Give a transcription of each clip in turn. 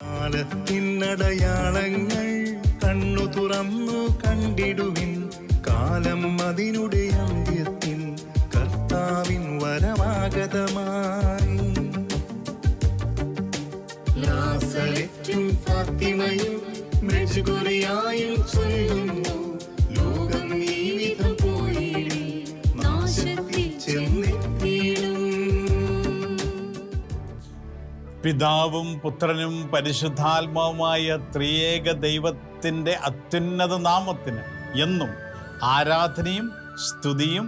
കാലത്തിനടയാളങ്ങൾ കണ്ണു തുറന്നു കണ്ടിടുവിൻ, കാലം അതിനുടെ അന്ത്യത്തിൽ കർത്താവിൻ വരമാഗതമായി. നാസറെത്തും ഫാത്തിമയും മെജ്ഗുറിയായും ചൊല്ലുന്നു, ലോകം ഈ വിധം പോയിടി നാശത്തിൽ ചെന്നെത്തിയിടും. പിതാവും പുത്രനും പരിശുദ്ധാത്മാവുമായ ത്രിയേക ദൈവത്തിൻ്റെ അത്യുന്നത നാമത്തിന് എന്നും ആരാധനയും സ്തുതിയും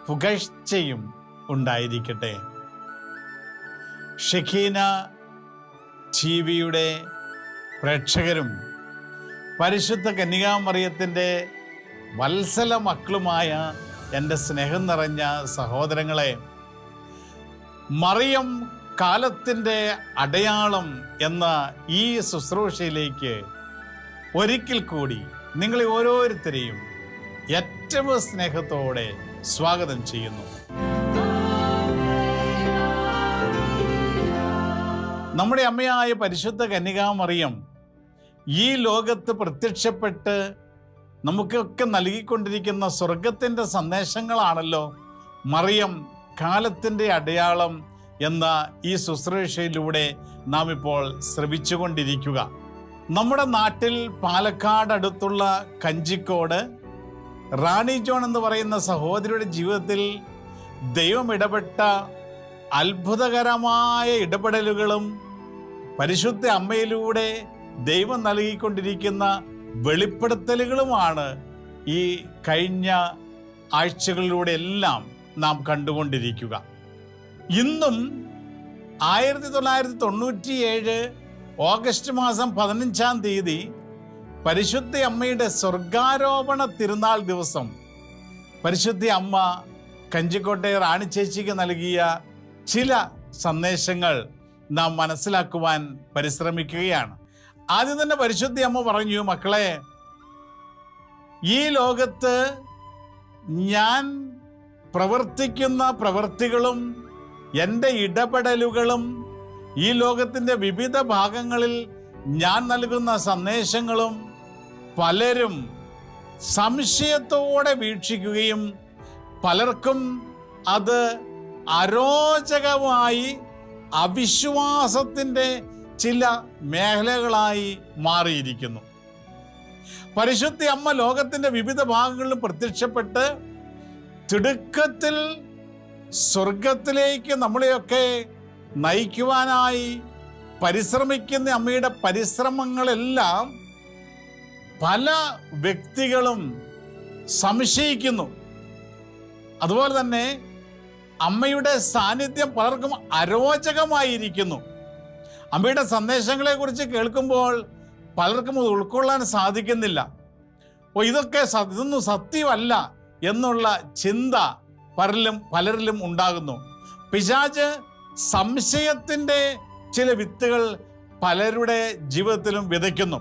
പുകഴ്ചയും ഉണ്ടായിരിക്കട്ടെ. ഷെഖീന ടിവിയുടെ പ്രേക്ഷകരും പരിശുദ്ധ കന്യകാമറിയത്തിൻ്റെ വത്സല മക്കളുമായ എൻ്റെ സ്നേഹം നിറഞ്ഞ സഹോദരങ്ങളെ, മറിയം കാലത്തിൻ്റെ അടയാളം എന്ന ഈ ശുശ്രൂഷയിലേക്ക് ഒരിക്കൽ കൂടി നിങ്ങളെ ഓരോരുത്തരെയും ഏറ്റവും സ്നേഹത്തോടെ സ്വാഗതം ചെയ്യുന്നു. നമ്മുടെ അമ്മയായ പരിശുദ്ധ കന്യകാമറിയം ഈ ലോകത്ത് പ്രത്യക്ഷപ്പെട്ട് നമുക്കൊക്കെ നൽകിക്കൊണ്ടിരിക്കുന്ന സ്വർഗത്തിൻ്റെ സന്ദേശങ്ങളാണല്ലോ മറിയം കാലത്തിൻ്റെ അടയാളം എന്ന ഈ ശുശ്രൂഷയിലൂടെ നാം ഇപ്പോൾ ശ്രവിച്ചുകൊണ്ടിരിക്കുക. നമ്മുടെ നാട്ടിൽ പാലക്കാട് അടുത്തുള്ള കഞ്ചിക്കോട് റാണി ജോൺ എന്ന് പറയുന്ന സഹോദരിയുടെ ജീവിതത്തിൽ ദൈവം ഇടപെട്ട അത്ഭുതകരമായ ഇടപെടലുകളും പരിശുദ്ധ അമ്മയിലൂടെ ദൈവം നൽകിക്കൊണ്ടിരിക്കുന്ന വെളിപ്പെടുത്തലുകളുമാണ് ഈ കഴിഞ്ഞ ആഴ്ചകളിലൂടെ എല്ലാം നാം കണ്ടുകൊണ്ടിരിക്കുക. ഇന്നും 1997 ഓഗസ്റ്റ് മാസം 15-ാം തീയതി പരിശുദ്ധ അമ്മയുടെ സ്വർഗാരോപണ തിരുനാൾ ദിവസം പരിശുദ്ധ അമ്മ കഞ്ചിക്കോട്ടെ റാണി ചേച്ചിക്ക് നൽകിയ ചില സന്ദേശങ്ങൾ നാം മനസ്സിലാക്കുവാൻ പരിശ്രമിക്കുകയാണ്. ആദ്യം തന്നെ പരിശുദ്ധ അമ്മ പറഞ്ഞു, മക്കളെ, ഈ ലോകത്ത് ഞാൻ പ്രവർത്തിക്കുന്ന പ്രവൃത്തികളും എൻ്റെ ഇടപെടലുകളും ഈ ലോകത്തിൻ്റെ വിവിധ ഭാഗങ്ങളിൽ ഞാൻ നൽകുന്ന സന്ദേശങ്ങളും പലരും സംശയത്തോടെ വീക്ഷിക്കുകയും പലർക്കും അത് അരോചകമായി അവിശ്വാസത്തിൻ്റെ ചില മേഖലകളായി മാറിയിരിക്കുന്നു. പരിശുദ്ധ അമ്മ ലോകത്തിൻ്റെ വിവിധ ഭാഗങ്ങളിലും പ്രത്യക്ഷപ്പെട്ട് തിടുക്കത്തിൽ സ്വർഗത്തിലേക്ക് നമ്മളെയൊക്കെ നയിക്കുവാനായി പരിശ്രമിക്കുന്ന അമ്മയുടെ പരിശ്രമങ്ങളെല്ലാം പല വ്യക്തികളും സംശയിക്കുന്നു. അതുപോലെ തന്നെ അമ്മയുടെ സാന്നിധ്യം പലർക്കും അരോചകമായിരിക്കുന്നു. അമ്മയുടെ സന്ദേശങ്ങളെക്കുറിച്ച് കേൾക്കുമ്പോൾ പലർക്കും അത് ഉൾക്കൊള്ളാൻ സാധിക്കുന്നില്ല. ഇതൊന്നും സത്യമല്ല എന്നുള്ള ചിന്ത പലരിലും ഉണ്ടാകുന്നു. പിശാച് സംശയത്തിൻ്റെ ചില വിത്തുകൾ പലരുടെ ജീവിതത്തിലും വിതയ്ക്കുന്നു.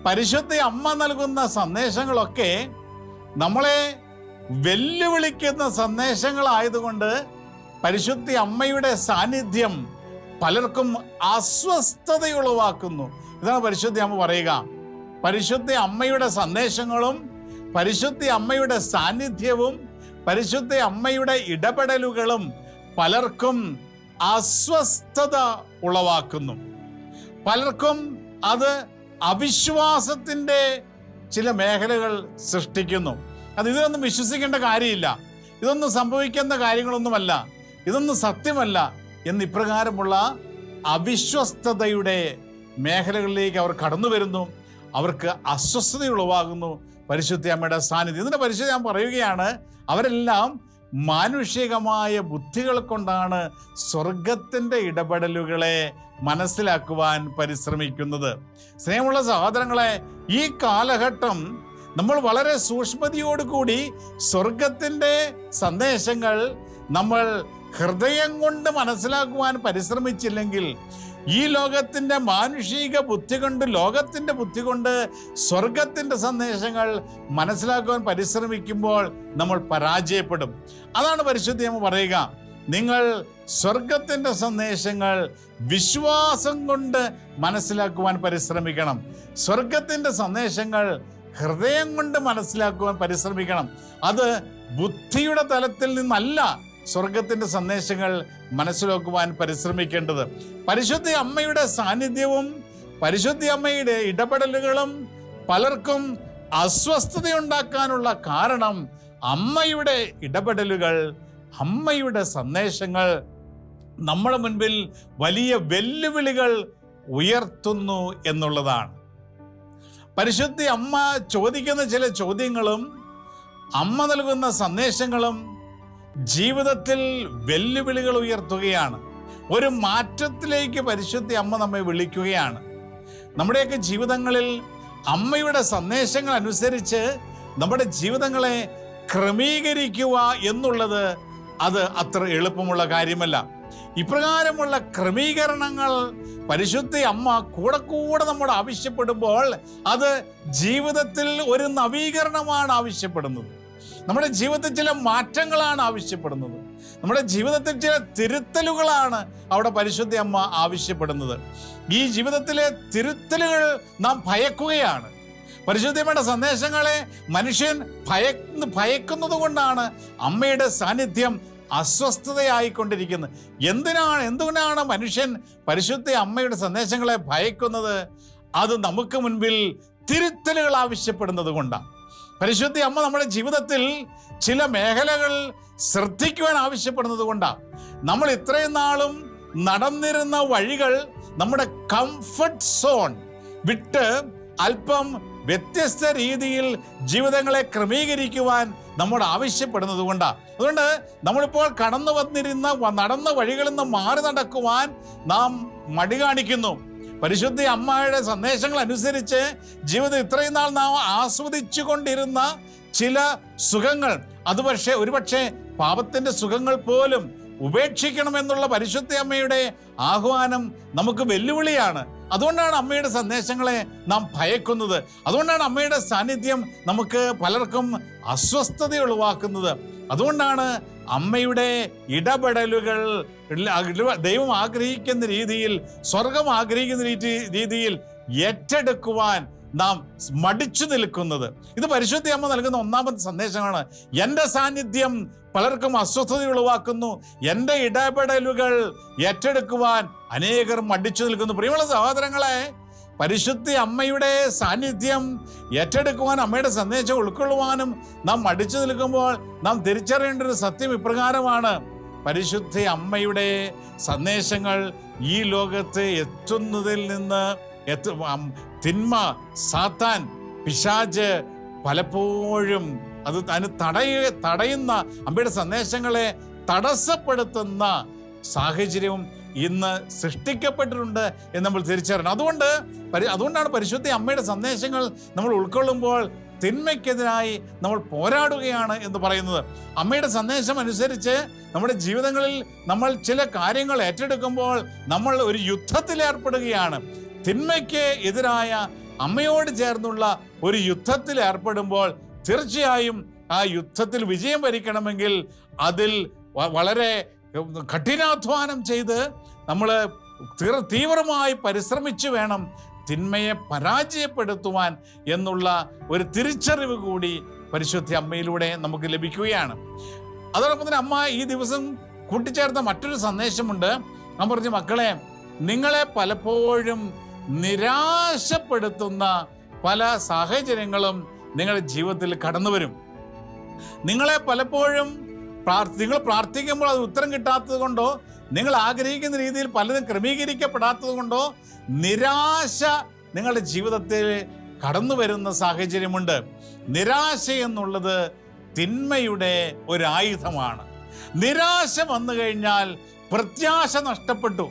പരിശുദ്ധ അമ്മ നൽകുന്ന സന്ദേശങ്ങളൊക്കെ നമ്മളെ വെല്ലുവിളിക്കുന്ന സന്ദേശങ്ങളായതുകൊണ്ട് പരിശുദ്ധ അമ്മയുടെ സാന്നിധ്യം പലർക്കും അസ്വസ്ഥതയുളവാക്കുന്നു. ഇതാണ് പരിശുദ്ധ അമ്മ പറയുക. പരിശുദ്ധ അമ്മയുടെ സന്ദേശങ്ങളും പരിശുദ്ധ അമ്മയുടെ സാന്നിധ്യവും പരിശുദ്ധ അമ്മയുടെ ഇടപെടലുകളും പലർക്കും അസ്വസ്ഥത ഉളവാക്കുന്നു. പലർക്കും അത് അവിശ്വാസത്തിൻ്റെ ചില മേഖലകൾ സൃഷ്ടിക്കുന്നു. ഇതൊന്നും വിശ്വസിക്കേണ്ട കാര്യമില്ല, ഇതൊന്നും സംഭവിക്കുന്ന കാര്യങ്ങളൊന്നുമല്ല, ഇതൊന്നും സത്യമല്ല എന്നിപ്രകാരമുള്ള അവിശ്വസ്തതയുടെ മേഖലകളിലേക്ക് അവർ കടന്നു വരുന്നു. അവർക്ക് അസ്വസ്ഥത ഉളവാകുന്നു പരിശുദ്ധ അമ്മയുടെ സാന്നിധ്യം. ഇതിൻ്റെ പരിശുദ്ധ ഞാൻ പറയുകയാണ്, അവരെല്ലാം മാനുഷികമായ ബുദ്ധികൾ കൊണ്ടാണ് സ്വർഗത്തിൻ്റെ ഇടപെടലുകളെ മനസ്സിലാക്കുവാൻ പരിശ്രമിക്കുന്നത്. സ്നേഹമുള്ള സഹോദരങ്ങളെ, ഈ കാലഘട്ടം നമ്മൾ വളരെ സൂക്ഷ്മതയോടുകൂടി സ്വർഗത്തിൻ്റെ സന്ദേശങ്ങൾ നമ്മൾ ഹൃദയം കൊണ്ട് മനസ്സിലാക്കുവാൻ പരിശ്രമിച്ചില്ലെങ്കിൽ ഈ ലോകത്തിൻ്റെ മാനുഷിക ബുദ്ധി കൊണ്ട്, ലോകത്തിൻ്റെ ബുദ്ധി കൊണ്ട് സ്വർഗത്തിൻ്റെ സന്ദേശങ്ങൾ മനസ്സിലാക്കുവാൻ പരിശ്രമിക്കുമ്പോൾ നമ്മൾ പരാജയപ്പെടും. അതാണ് പരിശുദ്ധ അമ്മ പറയുക. നിങ്ങൾ സ്വർഗത്തിൻ്റെ സന്ദേശങ്ങൾ വിശ്വാസം കൊണ്ട് മനസ്സിലാക്കുവാൻ പരിശ്രമിക്കണം. സ്വർഗത്തിൻ്റെ സന്ദേശങ്ങൾ ഹൃദയം കൊണ്ട് മനസ്സിലാക്കുവാൻ പരിശ്രമിക്കണം. അത് ബുദ്ധിയുടെ തലത്തിൽ നിന്നല്ല സ്വർഗത്തിൻ്റെ സന്ദേശങ്ങൾ മനസ്സിലാക്കുവാൻ പരിശ്രമിക്കേണ്ടത്. പരിശുദ്ധ അമ്മയുടെ സാന്നിധ്യവും പരിശുദ്ധ അമ്മയുടെ ഇടപെടലുകളും പലർക്കും അസ്വസ്ഥതയുണ്ടാക്കാനുള്ള കാരണം അമ്മയുടെ ഇടപെടലുകൾ, അമ്മയുടെ സന്ദേശങ്ങൾ നമ്മുടെ മുൻപിൽ വലിയ വെല്ലുവിളികൾ ഉയർത്തുന്നു എന്നുള്ളതാണ്. പരിശുദ്ധ അമ്മ ചോദിക്കുന്ന ചില ചോദ്യങ്ങളും അമ്മ നൽകുന്ന സന്ദേശങ്ങളും ജീവിതത്തിൽ വെല്ലുവിളികൾ ഉയർത്തുകയാണ്. ഒരു മാറ്റത്തിലേക്ക് പരിശുദ്ധ അമ്മ നമ്മെ വിളിക്കുകയാണ്. നമ്മുടെയൊക്കെ ജീവിതങ്ങളിൽ അമ്മയുടെ സന്ദേശങ്ങൾ അനുസരിച്ച് നമ്മുടെ ജീവിതങ്ങളെ ക്രമീകരിക്കുക എന്നുള്ളത് അത് അത്ര എളുപ്പമുള്ള കാര്യമല്ല. ഇപ്രകാരമുള്ള ക്രമീകരണങ്ങൾ പരിശുദ്ധ അമ്മ കൂടെ കൂടെ നമ്മോട് ആവശ്യപ്പെടുമ്പോൾ അത് ജീവിതത്തിൽ ഒരു നവീകരണമാണ് ആവശ്യപ്പെടുന്നത്. നമ്മുടെ ജീവിതത്തിൽ ചില മാറ്റങ്ങളാണ് ആവശ്യപ്പെടുന്നത്. നമ്മുടെ ജീവിതത്തിൽ ചില തിരുത്തലുകളാണ് അവിടെ പരിശുദ്ധ അമ്മ ആവശ്യപ്പെടുന്നത്. ഈ ജീവിതത്തിലെ തിരുത്തലുകൾ നാം ഭയക്കുകയാണ്. പരിശുദ്ധമ്മയുടെ സന്ദേശങ്ങളെ മനുഷ്യൻ ഭയക്കുന്നത് കൊണ്ടാണ് അമ്മയുടെ സാന്നിധ്യം അസ്വസ്ഥതയായിക്കൊണ്ടിരിക്കുന്നത്. എന്തിനാണ് മനുഷ്യൻ പരിശുദ്ധ അമ്മയുടെ സന്ദേശങ്ങളെ ഭയക്കുന്നത്? അത് നമുക്ക് മുൻപിൽ തിരുത്തലുകൾ ആവശ്യപ്പെടുന്നത് കൊണ്ടാണ്. പരിശുദ്ധ അമ്മ നമ്മുടെ ജീവിതത്തിൽ ചില മേഖലകൾ ശ്രദ്ധിക്കുവാൻ ആവശ്യപ്പെടുന്നത് കൊണ്ടാണ്. നമ്മൾ ഇത്രയും നാളും നടന്നിരുന്ന വഴികൾ, നമ്മുടെ കംഫർട്ട് സോൺ വിട്ട് അല്പം വ്യത്യസ്ത രീതിയിൽ ജീവിതങ്ങളെ ക്രമീകരിക്കുവാൻ നമ്മോട് ആവശ്യപ്പെടുന്നത് കൊണ്ടാണ്. അതുകൊണ്ട് നമ്മളിപ്പോൾ നടന്ന വഴികളിൽ നിന്ന് മാറി നടക്കുവാൻ നാം മടി കാണിക്കുന്നു. പരിശുദ്ധ അമ്മയുടെ സന്ദേശങ്ങൾ അനുസരിച്ച് ജീവിതം ഇത്രയും നാൾ നാം ആസ്വദിച്ചു കൊണ്ടിരുന്ന ചില സുഖങ്ങൾ, അത് ഒരുപക്ഷെ പാപത്തിന്റെ സുഖങ്ങൾ പോലും ഉപേക്ഷിക്കണമെന്നുള്ള പരിശുദ്ധ അമ്മയുടെ ആഹ്വാനം നമുക്ക് വെല്ലുവിളിയാണ്. അതുകൊണ്ടാണ് അമ്മയുടെ സന്ദേശങ്ങളെ നാം ഭയക്കുന്നത്. അതുകൊണ്ടാണ് അമ്മയുടെ സാന്നിധ്യം നമുക്ക് പലർക്കും അസ്വസ്ഥത ഉളവാക്കുന്നത്. അതുകൊണ്ടാണ് അമ്മയുടെ ഇടപെടലുകൾ ദൈവം ആഗ്രഹിക്കുന്ന രീതിയിൽ, സ്വർഗം ആഗ്രഹിക്കുന്ന രീതിയിൽ ഏറ്റെടുക്കുവാൻ നാം മടിച്ചു നിൽക്കുന്നത്. ഇത് പരിശുദ്ധ അമ്മ നൽകുന്ന ഒന്നാമത്തെ സന്ദേശമാണ്. എൻ്റെ സാന്നിധ്യം പലർക്കും അസ്വസ്ഥത ഉളവാക്കുന്നു. എൻ്റെ ഇടപെടലുകൾ ഏറ്റെടുക്കുവാൻ അനേകർ മടിച്ചു നിൽക്കുന്നു. പ്രിയമുള്ള സഹോദരങ്ങളെ, പരിശുദ്ധ അമ്മയുടെ സാന്നിധ്യം ഏറ്റെടുക്കുവാൻ, അമ്മയുടെ സന്ദേശം ഉൾക്കൊള്ളുവാനും നാം മടിച്ചു നിൽക്കുമ്പോൾ നാം തിരിച്ചറിയേണ്ട ഒരു സത്യം ഇപ്രകാരമാണ്: പരിശുദ്ധ അമ്മയുടെ സന്ദേശങ്ങൾ ഈ ലോകത്ത് എത്തുന്നതിൽ നിന്ന് തിന്മ, സാത്താൻ, പിശാച് പലപ്പോഴും അതിന് തടയുന്ന, അമ്മയുടെ സന്ദേശങ്ങളെ തടസ്സപ്പെടുത്തുന്ന സാഹചര്യവും ഇന്ന് സൃഷ്ടിക്കപ്പെട്ടിട്ടുണ്ട് എന്ന് നമ്മൾ തിരിച്ചറിയണം. അതുകൊണ്ടാണ് പരിശുദ്ധ അമ്മയുടെ സന്ദേശങ്ങൾ നമ്മൾ ഉൾക്കൊള്ളുമ്പോൾ തിന്മയ്ക്കെതിരായി നമ്മൾ പോരാടുകയാണ് എന്ന് പറയുന്നത്. അമ്മയുടെ സന്ദേശം അനുസരിച്ച് നമ്മുടെ ജീവിതങ്ങളിൽ നമ്മൾ ചില കാര്യങ്ങൾ ഏറ്റെടുക്കുമ്പോൾ നമ്മൾ ഒരു യുദ്ധത്തിൽ ഏർപ്പെടുകയാണ്. തിന്മയ്ക്ക് എതിരായ അമ്മയോട് ചേർന്നുള്ള ഒരു യുദ്ധത്തിൽ ഏർപ്പെടുമ്പോൾ തീർച്ചയായും ആ യുദ്ധത്തിൽ വിജയം വരിക്കണമെങ്കിൽ അതിൽ വളരെ കഠിനാധ്വാനം ചെയ്ത് നമ്മൾ തീവ്രമായി പരിശ്രമിച്ചു വേണം തിന്മയെ പരാജയപ്പെടുത്തുവാൻ എന്നുള്ള ഒരു തിരിച്ചറിവ് കൂടി പരിശുദ്ധ അമ്മയിലൂടെ നമുക്ക് ലഭിക്കുകയാണ്. അതോടൊപ്പം തന്നെ അമ്മ ഈ ദിവസം കൂട്ടിച്ചേർത്ത മറ്റൊരു സന്ദേശമുണ്ട്. അമ്മ പറഞ്ഞു, മക്കളെ, നിങ്ങളെ പലപ്പോഴും നിരാശപ്പെടുത്തുന്ന പല സാഹചര്യങ്ങളും നിങ്ങളുടെ ജീവിതത്തിൽ കടന്നു വരും. നിങ്ങളെ പലപ്പോഴും നിങ്ങൾ പ്രാർത്ഥിക്കുമ്പോൾ അത് ഉത്തരം കിട്ടാത്തത് കൊണ്ടോ, നിങ്ങൾ ആഗ്രഹിക്കുന്ന രീതിയിൽ പലതും ക്രമീകരിക്കപ്പെടാത്തത് കൊണ്ടോ നിരാശ നിങ്ങളുടെ ജീവിതത്തിൽ കടന്നു വരുന്ന സാഹചര്യമുണ്ട്. നിരാശ എന്നുള്ളത് തിന്മയുടെ ഒരു ആയുധമാണ്. നിരാശ വന്നു കഴിഞ്ഞാൽ പ്രത്യാശ നഷ്ടപ്പെട്ടു.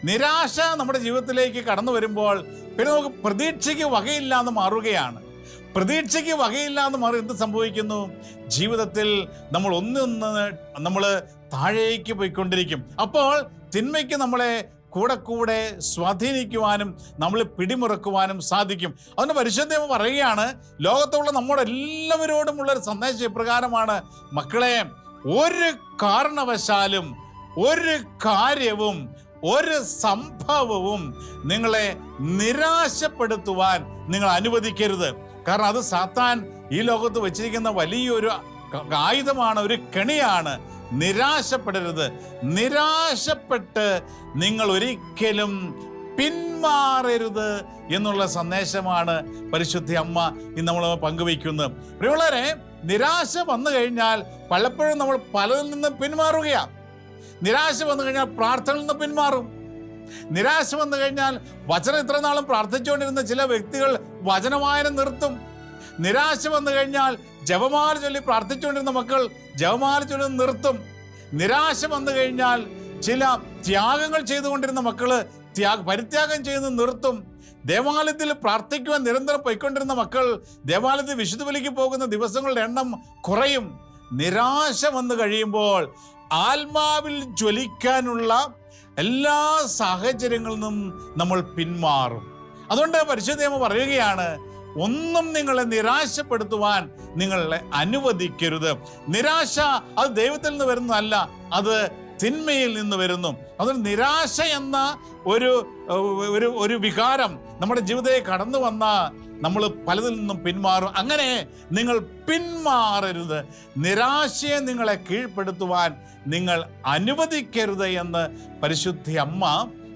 നിരാശ നമ്മുടെ ജീവിതത്തിലേക്ക് കടന്നു വരുമ്പോൾ പിന്നെ നമുക്ക് പ്രതീക്ഷയ്ക്ക് വകയില്ലാതെ മാറുകയാണ്. പ്രതീക്ഷയ്ക്ക് വകയില്ലാതെ മാറി എന്ത് സംഭവിക്കുന്നു? ജീവിതത്തിൽ നമ്മൾ താഴേക്ക് പോയിക്കൊണ്ടിരിക്കും. അപ്പോൾ തിന്മയ്ക്ക് നമ്മളെ കൂടെ സ്വാധീനിക്കുവാനും നമ്മൾ പിടിമുറക്കുവാനും സാധിക്കും. അതുകൊണ്ട് പരിശുദ്ധ പറയുകയാണ്, ലോകത്തുള്ള നമ്മുടെ എല്ലാവരോടുമുള്ളൊരു സന്ദേശം ഇപ്രകാരമാണ്: മക്കളെ, ഒരു കാരണവശാലും ഒരു കാര്യവും ഒരു സംഭവവും നിങ്ങളെ നിരാശപ്പെടുത്തുവാൻ നിങ്ങൾ അനുവദിക്കരുത്. കാരണം അത് സാത്താൻ ഈ ലോകത്ത് വെച്ചിരിക്കുന്ന വലിയൊരു ആയുധമാണ്, ഒരു കെണിയാണ്. നിരാശപ്പെടരുത്. നിരാശപ്പെട്ട് നിങ്ങൾ ഒരിക്കലും പിന്മാറരുത് എന്നുള്ള സന്ദേശമാണ് പരിശുദ്ധ അമ്മ ഇന്ന് നമ്മൾ പങ്കുവയ്ക്കുന്നത്. പ്രിയമുള്ളവരെ, നിരാശ വന്നു കഴിഞ്ഞാൽ പലപ്പോഴും നമ്മൾ പലതിൽ നിന്നും പിന്മാറുകയാണ്. നിരാശ വന്നു കഴിഞ്ഞാൽ പ്രാർത്ഥനയിൽ നിന്ന് പിന്മാറും. നിരാശ വന്നു കഴിഞ്ഞാൽ വചനം ഇത്ര നാളും പ്രാർത്ഥിച്ചുകൊണ്ടിരുന്ന ചില വ്യക്തികൾ വചനവായന നിർത്തും. നിരാശ വന്നു കഴിഞ്ഞാൽ ജപമാല ചൊല്ലി പ്രാർത്ഥിച്ചുകൊണ്ടിരുന്ന മക്കൾ ജപമാല ചൊല്ലി നിർത്തും. നിരാശ വന്നു കഴിഞ്ഞാൽ ചില ത്യാഗങ്ങൾ ചെയ്തുകൊണ്ടിരുന്ന മക്കള് പരിത്യാഗം ചെയ്ത് നിർത്തും. ദേവാലയത്തിൽ പ്രാർത്ഥിക്കുവാൻ നിരന്തരം പോയിക്കൊണ്ടിരുന്ന മക്കൾ ദേവാലയത്തിൽ വിശുദ്ധ ബലിക്ക് പോകുന്ന ദിവസങ്ങളുടെ എണ്ണം കുറയും. നിരാശ വന്നു കഴിയുമ്പോൾ ആത്മാവിൽ ജ്വലിക്കാനുള്ള എല്ലാ സാഹചര്യങ്ങളിൽ നിന്നും നമ്മൾ പിന്മാറും. അതുകൊണ്ട് പരിശുദ്ധ അമ്മ പറയുകയാണ്, ഒന്നും നിങ്ങളെ നിരാശപ്പെടുത്തുവാൻ നിങ്ങളെ അനുവദിക്കരുത്. നിരാശ അത് ദൈവത്തിൽ നിന്ന് വരുന്നതല്ല, അത് തിന്മയിൽ നിന്ന് വരുന്നു. അതുകൊണ്ട് നിരാശ എന്ന ഒരു വികാരം നമ്മുടെ ജീവിതത്തിൽ കടന്നു വന്ന നമ്മൾ പലതിൽ നിന്നും പിന്മാറും. അങ്ങനെ നിങ്ങൾ പിന്മാറരുത്. നിരാശയെ നിങ്ങളെ കീഴ്പ്പെടുത്തുവാൻ നിങ്ങൾ അനുവദിക്കരുത് എന്ന് പരിശുദ്ധ അമ്മ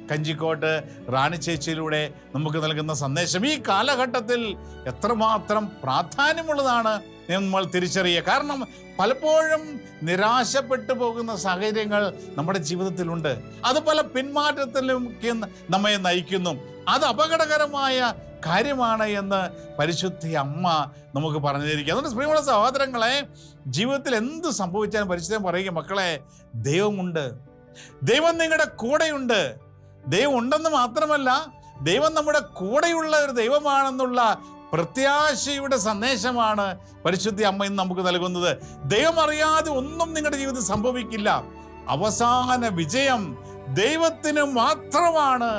കഞ്ചിക്കോട്ട് റാണി ചേച്ചിയിലൂടെ നമുക്ക് നൽകുന്ന സന്ദേശം ഈ കാലഘട്ടത്തിൽ എത്രമാത്രം പ്രാധാന്യമുള്ളതാണ് നമ്മൾ തിരിച്ചറിയുക. കാരണം പലപ്പോഴും നിരാശപ്പെട്ടു പോകുന്ന സാഹചര്യങ്ങൾ നമ്മുടെ ജീവിതത്തിലുണ്ട്. അത് പല പിന്മാറ്റത്തിലും നമ്മെ നയിക്കുന്നു. അത് അപകടകരമായ കാര്യമാണ് എന്ന് പരിശുദ്ധ അമ്മ നമുക്ക് പറഞ്ഞു തരിക. അതുകൊണ്ട് പ്രിയമുള്ള സഹോദരങ്ങളെ, ജീവിതത്തിൽ എന്ത് സംഭവിച്ചാലും പരിശുദ്ധം പറയുക, മക്കളെ, ദൈവമുണ്ട്, ദൈവം നിങ്ങളുടെ കൂടെയുണ്ട്. ദൈവം ഉണ്ടെന്ന് മാത്രമല്ല, ദൈവം നമ്മുടെ കൂടെയുള്ള ഒരു ദൈവമാണെന്നുള്ള പ്രത്യാശയുടെ സന്ദേശമാണ് പരിശുദ്ധ അമ്മ ഇന്ന് നമുക്ക് നൽകുന്നത്. ദൈവം അറിയാതെ ഒന്നും നിങ്ങളുടെ ജീവിതത്തിൽ സംഭവിക്കില്ല. അവസാന വിജയം ദൈവത്തിന് മാത്രമാണ്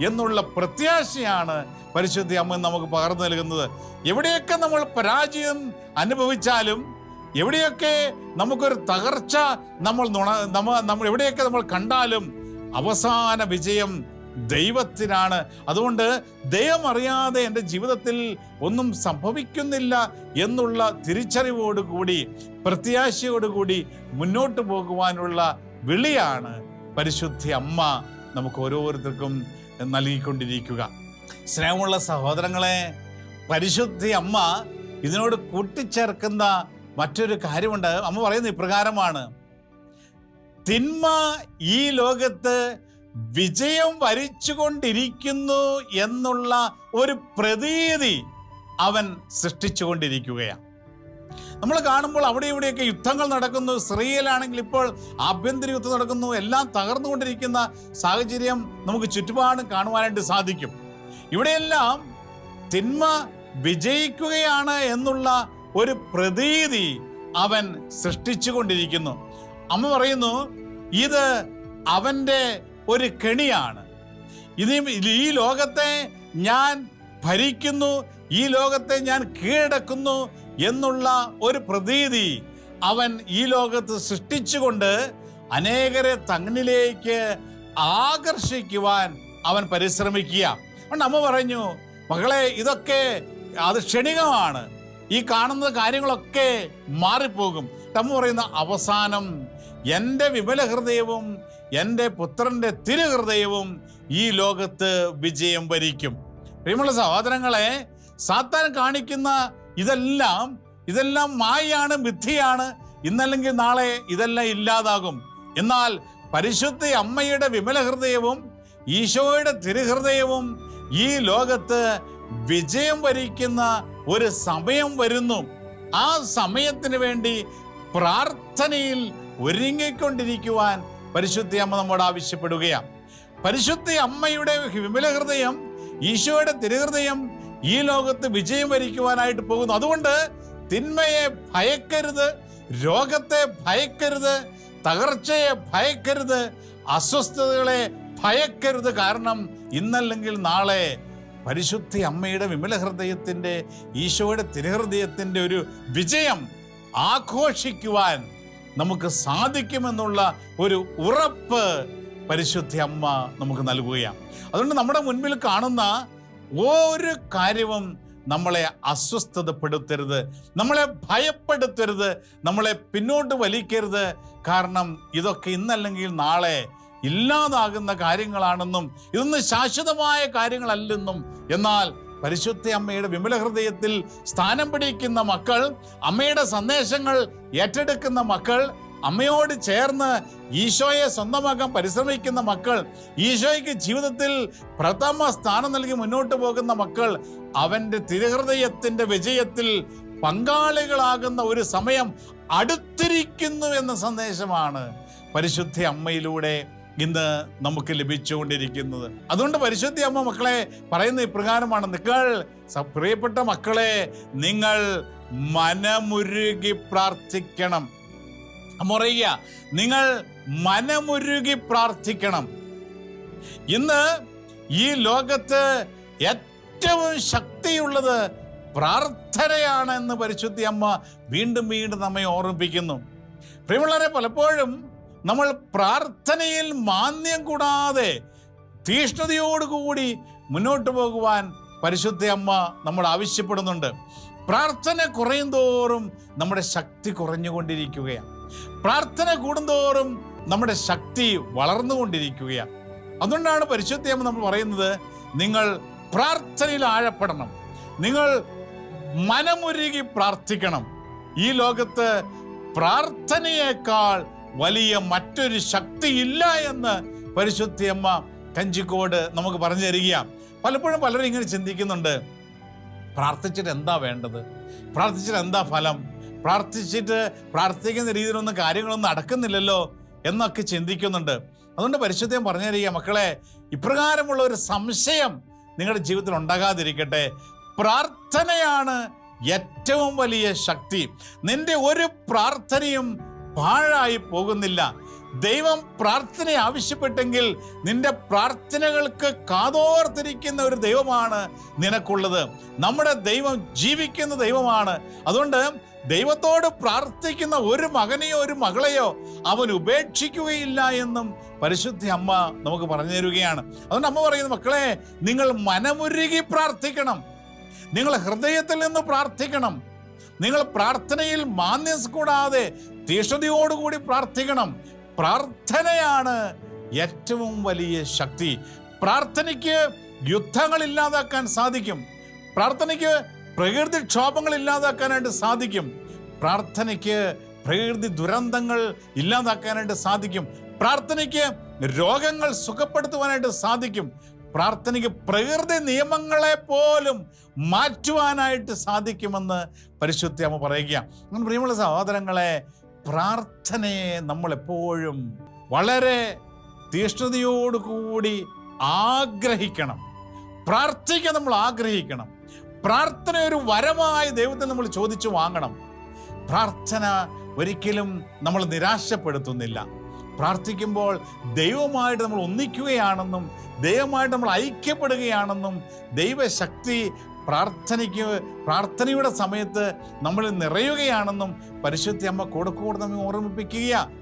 എന്നുള്ള പ്രത്യാശയാണ് പരിശുദ്ധ അമ്മ നമുക്ക് പകർന്നു നൽകുന്നത്. എവിടെയൊക്കെ നമ്മൾ പരാജയം അനുഭവിച്ചാലും, എവിടെയൊക്കെ നമുക്കൊരു തകർച്ച നമ്മൾ എവിടെയൊക്കെ നമ്മൾ കണ്ടാലും അവസാന വിജയം ദൈവത്തിനാണ്. അതുകൊണ്ട് ദൈവം അറിയാതെ എൻ്റെ ജീവിതത്തിൽ ഒന്നും സംഭവിക്കുന്നില്ല എന്നുള്ള തിരിച്ചറിവോടുകൂടി പ്രത്യാശയോടുകൂടി മുന്നോട്ട് പോകുവാനുള്ള വിളിയാണ് പരിശുദ്ധ അമ്മ നമുക്ക് ഓരോരുത്തർക്കും നൽകിക്കൊണ്ടിരിക്കുക. സ്നേഹമുള്ള സഹോദരങ്ങളെ, പരിശുദ്ധ അമ്മ ഇതിനോട് കൂട്ടിച്ചേർക്കുന്ന മറ്റൊരു കാര്യമുണ്ട്. അമ്മ പറയുന്നത് ഇപ്രകാരമാണ്: തിന്മ ഈ ലോകത്ത് വിജയം വരിച്ചുകൊണ്ടിരിക്കുന്നു എന്നുള്ള ഒരു പ്രതീതി അവൻ സൃഷ്ടിച്ചുകൊണ്ടിരിക്കുകയാണ്. നമ്മൾ കാണുമ്പോൾ അവിടെ ഇവിടെയൊക്കെ യുദ്ധങ്ങൾ നടക്കുന്നു. സിറിയയിലാണെങ്കിൽ ഇപ്പോൾ ആഭ്യന്തര യുദ്ധം നടക്കുന്നു. എല്ലാം തകർന്നുകൊണ്ടിരിക്കുന്ന സാഹചര്യം നമുക്ക് ചുറ്റുപാടും കാണുവാനായിട്ട് സാധിക്കും. ഇവിടെയെല്ലാം തിന്മ വിജയിക്കുകയാണ് എന്നുള്ള ഒരു പ്രതീതി അവൻ സൃഷ്ടിച്ചുകൊണ്ടിരിക്കുന്നു. അമ്മ പറയുന്നു, ഇത് അവൻ്റെ ഒരു കെണിയാണ്. ഈ ലോകത്തെ ഞാൻ ഭരിക്കുന്നു, ഈ ലോകത്തെ ഞാൻ കീഴടക്കുന്നു എന്നുള്ള ഒരു പ്രതീതി അവൻ ഈ ലോകത്ത് സൃഷ്ടിച്ചുകൊണ്ട് അനേകരെ തന്നിലേക്ക് ആകർഷിക്കുവാൻ അവൻ പരിശ്രമിക്കുക. അതുകൊണ്ട് അമ്മ പറഞ്ഞു, മകളെ, ഇതൊക്കെ അത് ക്ഷണികമാണ്. ഈ കാണുന്ന കാര്യങ്ങളൊക്കെ മാറിപ്പോകും. അമ്മ പറയുന്ന അവസാനം എൻ്റെ വിമല ഹൃദയവും എൻ്റെ പുത്രൻ്റെ തിരുഹൃദയവും ഈ ലോകത്ത് വിജയം വരിക്കും. പ്രിയമുള്ള സഹോദരങ്ങളെ, സാത്താൻ കാണിക്കുന്ന ഇതെല്ലാം മായയാണ്, മിഥ്യയാണ്. ഇന്നല്ലെങ്കിൽ നാളെ ഇതെല്ലാം ഇല്ലാതാകും. എന്നാൽ പരിശുദ്ധ അമ്മയുടെ വിമല ഹൃദയവും ഈശോയുടെ തിരുഹൃദയവും ഈ ലോകത്ത് വിജയം വരിക്കുന്ന ഒരു സമയം വരുന്നു. ആ സമയത്തിന് വേണ്ടി പ്രാർത്ഥനയിൽ ഒരുങ്ങിക്കൊണ്ടിരിക്കുവാൻ പരിശുദ്ധ അമ്മ നമ്മോട് ആവശ്യപ്പെടുകയാണ്. പരിശുദ്ധ അമ്മയുടെ വിമല ഹൃദയം, ഈശോയുടെ തിരുഹൃദയം ഈ ലോകത്ത് വിജയം വരിക്കുവാനായിട്ട് പോകുന്നു. അതുകൊണ്ട് തിന്മയെ ഭയക്കരുത്, രോഗത്തെ ഭയക്കരുത്, തകർച്ചയെ ഭയക്കരുത്, അസ്വസ്ഥതകളെ ഭയക്കരുത്. കാരണം ഇന്നല്ലെങ്കിൽ നാളെ പരിശുദ്ധ അമ്മയുടെ വിമല ഹൃദയത്തിൻ്റെ, ഈശോയുടെ തിരുഹൃദയത്തിൻ്റെ ഒരു വിജയം ആഘോഷിക്കുവാൻ നമുക്ക് സാധിക്കുമെന്നുള്ള ഒരു ഉറപ്പ് പരിശുദ്ധ അമ്മ നമുക്ക് നൽകുകയാണ്. അതുകൊണ്ട് നമ്മുടെ മുൻപിൽ കാണുന്ന ഒരു കാര്യവും നമ്മളെ അസ്വസ്ഥതപ്പെടുത്തരുത്, നമ്മളെ ഭയപ്പെടുത്തരുത്, നമ്മളെ പിന്നോട്ട് വലിക്കരുത്. കാരണം ഇതൊക്കെ ഇന്നല്ലെങ്കിൽ നാളെ ഇല്ലാതാകുന്ന കാര്യങ്ങളാണെന്നും ഇതൊന്നും ശാശ്വതമായ കാര്യങ്ങളല്ലെന്നും, എന്നാൽ പരിശുദ്ധ അമ്മയുടെ വിമല ഹൃദയത്തിൽ സ്ഥാനം പിടിക്കുന്ന മക്കൾ, അമ്മയുടെ സന്ദേശങ്ങൾ ഏറ്റെടുക്കുന്ന മക്കൾ, അമ്മയോട് ചേർന്ന് ഈശോയെ സ്വന്തമാക്കാൻ പരിശ്രമിക്കുന്ന മക്കൾ, ഈശോയ്ക്ക് ജീവിതത്തിൽ പ്രഥമ സ്ഥാനം നൽകി മുന്നോട്ട് പോകുന്ന മക്കൾ, അവൻ്റെ തിരുഹൃദയത്തിൻ്റെ വിജയത്തിൽ പങ്കാളികളാകുന്ന ഒരു സമയം അടുത്തിരിക്കുന്നു എന്ന സന്ദേശമാണ് പരിശുദ്ധ അമ്മയിലൂടെ ഇന്ന് നമുക്ക് ലഭിച്ചുകൊണ്ടിരിക്കുന്നത്. അതുകൊണ്ട് പരിശുദ്ധ അമ്മ മക്കളെ പറയുന്ന ഇപ്രകാരമാണ്: നിങ്ങൾ പ്രിയപ്പെട്ട മക്കളെ, നിങ്ങൾ മനമുരുകി പ്രാർത്ഥിക്കണം. അമ്മ പറയുക, നിങ്ങൾ മനമുരുകി പ്രാർത്ഥിക്കണം. ഇന്ന് ഈ ലോകത്ത് ഏറ്റവും ശക്തിയുള്ളത് പ്രാർത്ഥനയാണ് എന്ന് പരിശുദ്ധ അമ്മ വീണ്ടും വീണ്ടും നമ്മെ ഓർമ്മിപ്പിക്കുന്നു. പ്രിയമുള്ളവരെ, പലപ്പോഴും നമ്മൾ പ്രാർത്ഥനയിൽ മാന്ദ്യം കൂടാതെ തീഷ്ണതയോടുകൂടി മുന്നോട്ട് പോകുവാൻ പരിശുദ്ധ അമ്മ നമ്മൾ ആവശ്യപ്പെടുന്നുണ്ട്. പ്രാർത്ഥന കുറയും തോറും നമ്മുടെ ശക്തി കുറഞ്ഞുകൊണ്ടിരിക്കുകയാണ്. പ്രാർത്ഥന കൂടുന്തോറും നമ്മുടെ ശക്തി വളർന്നുകൊണ്ടിരിക്കുകയാണ്. അതുകൊണ്ടാണ് പരിശുദ്ധ അമ്മ നമ്മൾ പറയുന്നത്, നിങ്ങൾ പ്രാർത്ഥനയിൽ ആഴപ്പെടണം, നിങ്ങൾ മനമുരുകി പ്രാർത്ഥിക്കണം. ഈ ലോകത്ത് പ്രാർത്ഥനയേക്കാൾ വലിയ മറ്റൊരു ശക്തിയില്ല എന്ന് പരിശുദ്ധ അമ്മ കഞ്ചിക്കോട് നമുക്ക് പറഞ്ഞു തരികയാണ്. പലപ്പോഴും പലരും ഇങ്ങനെ ചിന്തിക്കുന്നുണ്ട്, പ്രാർത്ഥിച്ചിട്ട് എന്താ വേണ്ടത്, പ്രാർത്ഥിച്ചിട്ട് എന്താ ഫലം, പ്രാർത്ഥിക്കുന്ന രീതിയിലൊന്നും കാര്യങ്ങളൊന്നും നടക്കുന്നില്ലല്ലോ എന്നൊക്കെ ചിന്തിക്കുന്നുണ്ട്. അതുകൊണ്ട് പരിശുദ്ധം പറഞ്ഞു തരിക, മക്കളെ, ഇപ്രകാരമുള്ള ഒരു സംശയം നിങ്ങളുടെ ജീവിതത്തിൽ ഉണ്ടാകാതിരിക്കട്ടെ. പ്രാർത്ഥനയാണ് ഏറ്റവും വലിയ ശക്തി. നിന്റെ ഒരു പ്രാർത്ഥനയും പാഴായി പോകുന്നില്ല. ദൈവം പ്രാർത്ഥന ആവശ്യപ്പെട്ടെങ്കിൽ നിന്റെ പ്രാർത്ഥനകൾക്ക് കാതോർത്തിരിക്കുന്ന ഒരു ദൈവമാണ് നിനക്കുള്ളത്. നമ്മുടെ ദൈവം ജീവിക്കുന്ന ദൈവമാണ്. അതുകൊണ്ട് ദൈവത്തോട് പ്രാർത്ഥിക്കുന്ന ഒരു മകനെയോ ഒരു മകളെയോ അവൻ ഉപേക്ഷിക്കുകയില്ല എന്നും പരിശുദ്ധ അമ്മ നമുക്ക് പറഞ്ഞു തരികയാണ്. അതുകൊണ്ട് അമ്മ പറയുന്നു, മക്കളെ, നിങ്ങൾ മനമുരുകി പ്രാർത്ഥിക്കണം, നിങ്ങൾ ഹൃദയത്തിൽ നിന്ന് പ്രാർത്ഥിക്കണം, നിങ്ങൾ പ്രാർത്ഥനയിൽ മാന്ദ്യം കൂടാതെ തീഷ്ണതയോടുകൂടി പ്രാർത്ഥിക്കണം. പ്രാർത്ഥനയാണ് ഏറ്റവും വലിയ ശക്തി. പ്രാർത്ഥനയ്ക്ക് യുദ്ധങ്ങൾ ഇല്ലാതാക്കാൻ സാധിക്കും, പ്രാർത്ഥനയ്ക്ക് പ്രകൃതിക്ഷോഭങ്ങൾ ഇല്ലാതാക്കാനായിട്ട് സാധിക്കും, പ്രാർത്ഥനയ്ക്ക് പ്രകൃതി ദുരന്തങ്ങൾ ഇല്ലാതാക്കാനായിട്ട് സാധിക്കും, പ്രാർത്ഥനയ്ക്ക് രോഗങ്ങൾ സുഖപ്പെടുത്തുവാനായിട്ട് സാധിക്കും, പ്രാർത്ഥനയ്ക്ക് പ്രകൃതി നിയമങ്ങളെ പോലും മാറ്റുവാനായിട്ട് സാധിക്കുമെന്ന് പരിശുദ്ധ അമ്മ പറയുകയാണ്. അങ്ങനെ പ്രിയമുള്ള സഹോദരങ്ങളെ, പ്രാർത്ഥനയെ നമ്മളെപ്പോഴും വളരെ തീഷ്ണതയോടുകൂടി ആഗ്രഹിക്കണം. പ്രാർത്ഥിക്കാൻ നമ്മൾ ആഗ്രഹിക്കണം. പ്രാർത്ഥന ഒരു വരമായി ദൈവത്തെ നമ്മൾ ചോദിച്ചു വാങ്ങണം. പ്രാർത്ഥന ഒരിക്കലും നമ്മൾ നിരാശപ്പെടുത്തുന്നില്ല. പ്രാർത്ഥിക്കുമ്പോൾ ദൈവമായിട്ട് നമ്മൾ ഒന്നിക്കുകയാണെന്നും ദൈവമായിട്ട് നമ്മൾ ഐക്യപ്പെടുകയാണെന്നും ദൈവശക്തി പ്രാർത്ഥനയുടെ സമയത്ത് നമ്മൾ നിറയുകയാണെന്നും പരിശുദ്ധ അമ്മ കൂടെ നമ്മെ ഓർമ്മിപ്പിക്കുകയാണ്.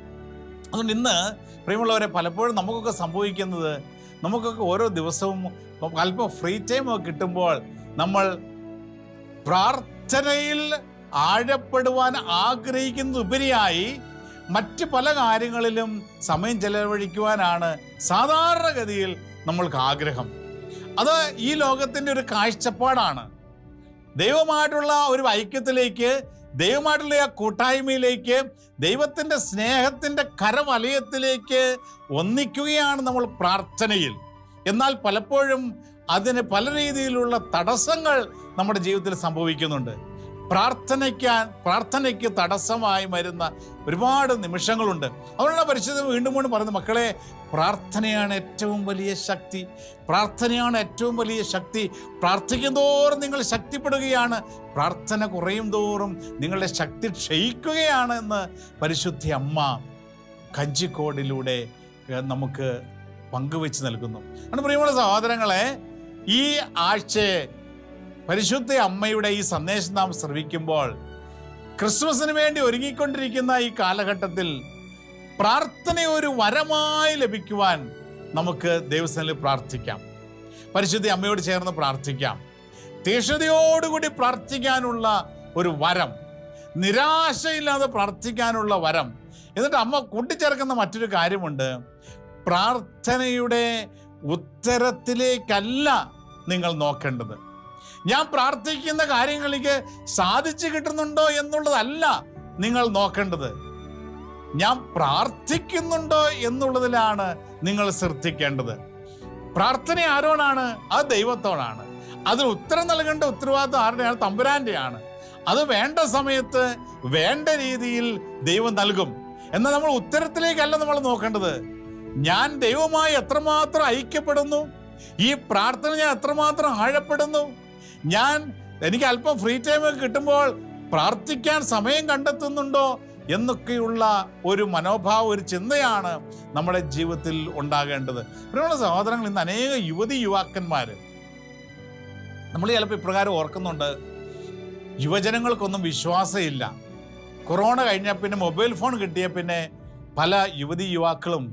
അതുകൊണ്ട് ഇന്ന് പ്രിയമുള്ളവരെ, പലപ്പോഴും നമുക്കൊക്കെ സംഭവിക്കുന്നത്, നമുക്കൊക്കെ ഓരോ ദിവസവും അല്പം ഫ്രീ ടൈം ഒക്കെ കിട്ടുമ്പോൾ നമ്മൾ പ്രാർത്ഥനയിൽ ആഴപ്പെടുവാൻ ആഗ്രഹിക്കുന്നതുപരിയായി മറ്റ് പല കാര്യങ്ങളിലും സമയം ചെലവഴിക്കുവാനാണ് സാധാരണഗതിയിൽ നമ്മൾക്ക് ആഗ്രഹം. അത് ഈ ലോകത്തിൻ്റെ ഒരു കാഴ്ചപ്പാടാണ്. ദൈവമായിട്ടുള്ള ഒരു ഐക്യത്തിലേക്ക്, ദൈവമായിട്ടുള്ള ആ കൂട്ടായ്മയിലേക്ക്, ദൈവത്തിൻ്റെ സ്നേഹത്തിൻ്റെ കരവലയത്തിലേക്ക് ഒന്നിക്കുകയാണ് നമ്മൾ പ്രാർത്ഥനയിൽ. എന്നാൽ പലപ്പോഴും അതിന് പല രീതിയിലുള്ള തടസ്സങ്ങൾ നമ്മുടെ ജീവിതത്തിൽ സംഭവിക്കുന്നുണ്ട്. പ്രാർത്ഥനയ്ക്ക് തടസ്സമായി വരുന്ന ഒരുപാട് നിമിഷങ്ങളുണ്ട്. അതുകൊണ്ടാണ് പരിശുദ്ധ വീണ്ടും പറയുന്നത്, മക്കളെ, പ്രാർത്ഥനയാണ് ഏറ്റവും വലിയ ശക്തി, പ്രാർത്ഥനയാണ് ഏറ്റവും വലിയ ശക്തി. പ്രാർത്ഥിക്കും തോറും നിങ്ങൾ ശക്തിപ്പെടുകയാണ്, പ്രാർത്ഥന കുറയും തോറും നിങ്ങളുടെ ശക്തി ക്ഷയിക്കുകയാണ് എന്ന് പരിശുദ്ധ അമ്മ കഞ്ചിക്കോടിലൂടെ നമുക്ക് പങ്കുവെച്ച് നൽകുന്നു. അതുകൊണ്ട് പ്രിയമുള്ള സഹോദരങ്ങളെ, ഈ ആഴ്ച പരിശുദ്ധ അമ്മയുടെ ഈ സന്ദേശം നാം ശ്രവിക്കുമ്പോൾ ക്രിസ്മസിന് വേണ്ടി ഒരുങ്ങിക്കൊണ്ടിരിക്കുന്ന ഈ കാലഘട്ടത്തിൽ പ്രാർത്ഥന ഒരു വരമായി ലഭിക്കുവാൻ നമുക്ക് ദൈവസന്നിധിയിൽ പ്രാർത്ഥിക്കാം. പരിശുദ്ധ അമ്മയോട് ചേർന്ന് പ്രാർത്ഥിക്കാം. തീക്ഷ്ണതയോടുകൂടി പ്രാർത്ഥിക്കാനുള്ള ഒരു വരം, നിരാശയില്ലാതെ പ്രാർത്ഥിക്കാനുള്ള വരം. എന്നിട്ട് അമ്മ കൂട്ടിച്ചേർക്കുന്ന മറ്റൊരു കാര്യമുണ്ട്. പ്രാർത്ഥനയുടെ ഉത്തരത്തിലേക്കല്ല നിങ്ങൾ നോക്കേണ്ടത്. ഞാൻ പ്രാർത്ഥിക്കുന്ന കാര്യങ്ങളിലേക്ക് സാധിച്ചു കിട്ടുന്നുണ്ടോ എന്നുള്ളതല്ല നിങ്ങൾ നോക്കേണ്ടത്. ഞാൻ പ്രാർത്ഥിക്കുന്നുണ്ടോ എന്നുള്ളതിലാണ് നിങ്ങൾ ശ്രദ്ധിക്കേണ്ടത്. പ്രാർത്ഥന ആരോടാണ്? അത് ദൈവത്തോടാണ്. അതിന് ഉത്തരം നൽകേണ്ട ഉത്തരവാദിത്വം ആരുടെയാണ്? തമ്പുരാന്റെയാണ്. അത് വേണ്ട സമയത്ത് വേണ്ട രീതിയിൽ ദൈവം നൽകും. എന്നാൽ നമ്മൾ ഉത്തരത്തിലേക്കല്ല നമ്മൾ നോക്കേണ്ടത്. ഞാൻ ദൈവവുമായി എത്രമാത്രം ഐക്യപ്പെടുന്നു, ഈ പ്രാർത്ഥന ഞാൻ എത്രമാത്രം ആഴപ്പെടുന്നു, എനിക്ക് അല്പം ഫ്രീ ടൈം കിട്ടുമ്പോൾ പ്രാർത്ഥിക്കാൻ സമയം കണ്ടെത്തുന്നുണ്ടോ എന്നൊക്കെയുള്ള ഒരു മനോഭാവം, ഒരു ചിന്തയാണ് നമ്മുടെ ജീവിതത്തിൽ ഉണ്ടാകേണ്ടത്. പ്രിയമുള്ള സഹോദരങ്ങൾ, ഇന്ന് അനേക യുവാക്കന്മാർ നമ്മൾ ചിലപ്പോൾ ഇപ്രകാരം ഓർക്കുന്നുണ്ട്. യുവജനങ്ങൾക്കൊന്നും വിശ്വാസമില്ല. കൊറോണ കഴിഞ്ഞ പിന്നെ മൊബൈൽ ഫോൺ കിട്ടിയ പിന്നെ പല യുവാക്കളും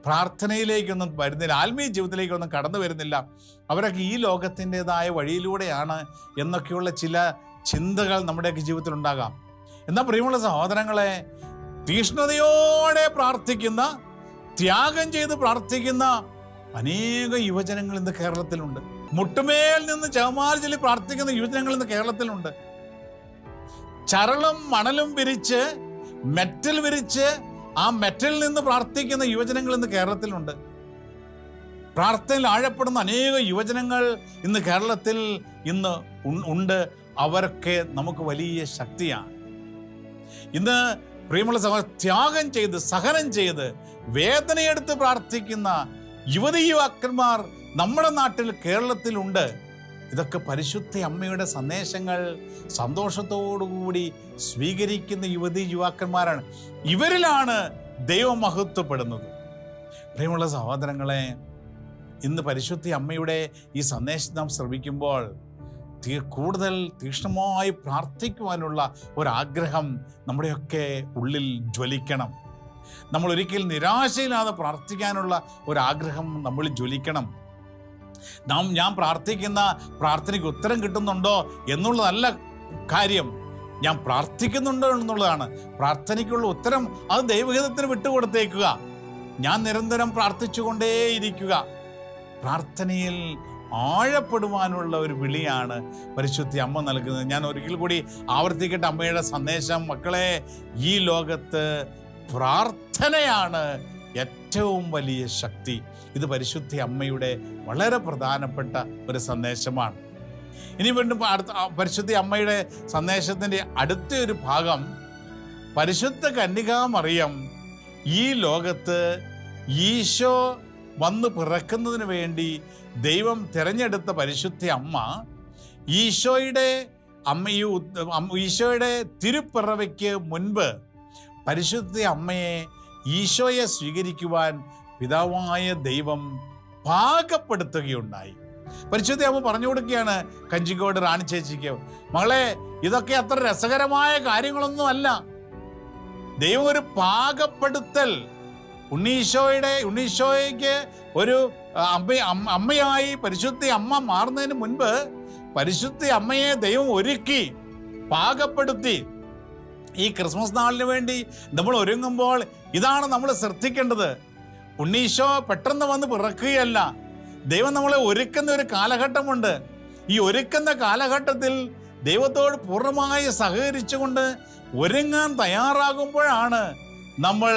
പ്രാർത്ഥനയിലേക്കൊന്നും വരുന്നില്ല, ആത്മീയ ജീവിതത്തിലേക്കൊന്നും കടന്നു വരുന്നില്ല. അവരൊക്കെ ഈ ലോകത്തിൻ്റെതായ വഴിയിലൂടെയാണ് എന്നൊക്കെയുള്ള ചില ചിന്തകൾ നമ്മുടെയൊക്കെ ജീവിതത്തിൽ ഉണ്ടാകാം. എന്നാൽ പ്രിയമുള്ള സഹോദരങ്ങളെ, തീക്ഷ്ണതയോടെ പ്രാർത്ഥിക്കുന്ന, ത്യാഗം ചെയ്ത് പ്രാർത്ഥിക്കുന്ന അനേക യുവജനങ്ങൾ ഇന്ന് കേരളത്തിലുണ്ട്. മുട്ടുമേൽ നിന്ന് ജപമാല ചൊല്ലി പ്രാർത്ഥിക്കുന്ന യുവജനങ്ങൾ ഇന്ന് കേരളത്തിലുണ്ട്. ചരളും മണലും വിരിച്ച്, മെറ്റൽ വിരിച്ച് ആ മെറ്റലിൽ നിന്ന് പ്രാർത്ഥിക്കുന്ന യുവജനങ്ങൾ ഇന്ന് കേരളത്തിലുണ്ട്. പ്രാർത്ഥനയിൽ ആഴപ്പെടുന്ന അനേക യുവജനങ്ങൾ ഇന്ന് കേരളത്തിൽ ഉണ്ട്. അവരൊക്കെ നമുക്ക് വലിയ ശക്തിയാണ്. ഇന്ന് പ്രിയമുള്ള ത്യാഗം ചെയ്ത്, സഹനം ചെയ്ത്, വേദനയെടുത്ത് പ്രാർത്ഥിക്കുന്ന യുവാക്കന്മാർ നമ്മുടെ നാട്ടിൽ, കേരളത്തിലുണ്ട്. ഇതൊക്കെ പരിശുദ്ധ അമ്മയുടെ സന്ദേശങ്ങൾ സന്തോഷത്തോടുകൂടി സ്വീകരിക്കുന്ന യുവാക്കന്മാരാണ്. ഇവരിലാണ് ദൈവം മഹത്വപ്പെടുന്നത്. പ്രിയമുള്ള സഹോദരങ്ങളെ, ഇന്ന് പരിശുദ്ധ അമ്മയുടെ ഈ സന്ദേശം നാം ശ്രവിക്കുമ്പോൾ കൂടുതൽ തീക്ഷ്ണമായി പ്രാർത്ഥിക്കുവാനുള്ള ഒരാഗ്രഹം നമ്മുടെയൊക്കെ ഉള്ളിൽ ജ്വലിക്കണം. നമ്മൾ ഒരിക്കൽ നിരാശയില്ലാതെ പ്രാർത്ഥിക്കാനുള്ള ഒരാഗ്രഹം നമ്മളിൽ ജ്വലിക്കണം. ഞാൻ പ്രാർത്ഥിക്കുന്ന പ്രാർത്ഥനയ്ക്ക് ഉത്തരം കിട്ടുന്നുണ്ടോ എന്നുള്ളതല്ല കാര്യം, ഞാൻ പ്രാർത്ഥിക്കുന്നുണ്ടോ എന്നുള്ളതാണ്. പ്രാർത്ഥനയ്ക്കുള്ള ഉത്തരം അത് ദൈവഹിതത്തിന് വിട്ടുകൊടുത്തേക്കുക. ഞാൻ നിരന്തരം പ്രാർത്ഥിച്ചുകൊണ്ടേയിരിക്കുക. പ്രാർത്ഥനയിൽ ആഴപ്പെടുവാനുള്ള ഒരു വിളിയാണ് പരിശുദ്ധ അമ്മ നൽകുന്നത്. ഞാൻ ഒരിക്കൽ കൂടി ആവർത്തിക്കട്ടെ അമ്മയുടെ സന്ദേശം. മക്കളെ, ഈ ലോകത്ത് പ്രാർത്ഥനയാണ് ഏറ്റവും വലിയ ശക്തി. ഇത് പരിശുദ്ധ അമ്മയുടെ വളരെ പ്രധാനപ്പെട്ട ഒരു സന്ദേശമാണ്. ഇനി വീണ്ടും പരിശുദ്ധ അമ്മയുടെ സന്ദേശത്തിൻ്റെ അടുത്ത ഒരു ഭാഗം, പരിശുദ്ധ കന്യകാ മറിയം ഈ ലോകത്ത് ഈശോ വന്ന് പിറക്കുന്നതിന് വേണ്ടി ദൈവം തിരഞ്ഞെടുത്ത പരിശുദ്ധ അമ്മ, ഈശോയുടെ തിരുപ്പിറവയ്ക്ക് മുൻപ് പരിശുദ്ധ അമ്മയെ, ഈശോയെ സ്വീകരിക്കുവാൻ പിതാവായ ദൈവം പാകപ്പെടുത്തുകയുണ്ടായി. പരിശുദ്ധ അമ്മ പറഞ്ഞു കൊടുക്കുകയാണ് കഞ്ചിക്കോട് റാണി ചേച്ചിക്ക്, മകളെ, ഇതൊക്കെ അത്ര രസകരമായ കാര്യങ്ങളൊന്നും അല്ല. ദൈവം ഒരു പാകപ്പെടുത്തൽ, ഉണ്ണീശോയ്ക്ക് ഒരു അമ്മയായി പരിശുദ്ധ അമ്മ മാറുന്നതിന് മുൻപ് പരിശുദ്ധ അമ്മയെ ദൈവം ഒരുക്കി, പാകപ്പെടുത്തി. ഈ ക്രിസ്മസ് നാളിന് വേണ്ടി നമ്മൾ ഒരുങ്ങുമ്പോൾ ഇതാണ് നമ്മൾ ശ്രദ്ധിക്കേണ്ടത്. ഉണ്ണീശോ പെട്ടെന്ന് വന്ന് പിറക്കുകയല്ല. ദൈവം നമ്മളെ ഒരുക്കുന്ന ഒരു കാലഘട്ടമുണ്ട്. ഈ ഒരുക്കുന്ന കാലഘട്ടത്തിൽ ദൈവത്തോട് പൂർണ്ണമായി സഹകരിച്ചുകൊണ്ട് ഒരുങ്ങാൻ തയ്യാറാകുമ്പോഴാണ് നമ്മൾ